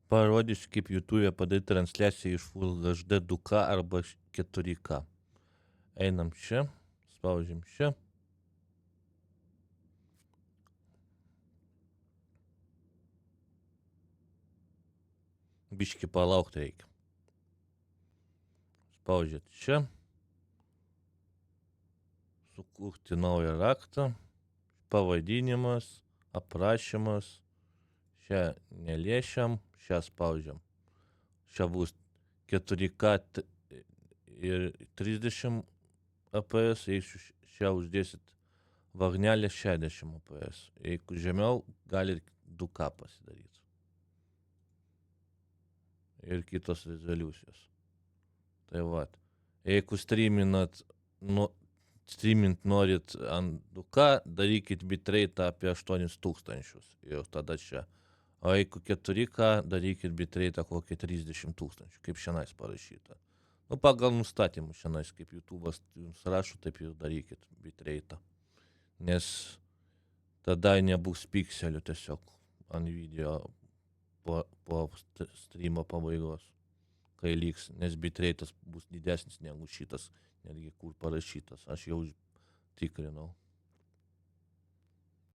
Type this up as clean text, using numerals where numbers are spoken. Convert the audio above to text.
Parodysiu, kaip YouTube'e padaryti transliaciją iš Full HD 2K arba 4K. Einam čia, spaudžiam čia. Biškį palaukti reikia. Spaudžiat čia. Sukurti naują raktą. Pavadinimas, aprašymas. Čia neliešiam, čia spaudžiam. Čia bus 4K ir 30 APS, jeigu čia uždėsit varnelę 60 APS. Jeigu žemiau, gali 2K pasidaryti. Ir kitos rezoliucijos. Tai vat. Jeigu streamint norit ant 2K, darykit bitrate apie 8000 ir tada čia. O jeigu 4K, darykit bitrate kokį 30 000, kaip šiandien parašyta. Nu, pagal nustatymus šiandien, kaip YouTube'as jums rašo, taip ir darykit bitrate. Nes tada nebus pikselių tiesiog ant video po streamo pabaigos, kai liks, nes bitrate'as bus didesnis negu šitas, netgi kur parašytas. Aš jau tikrinau.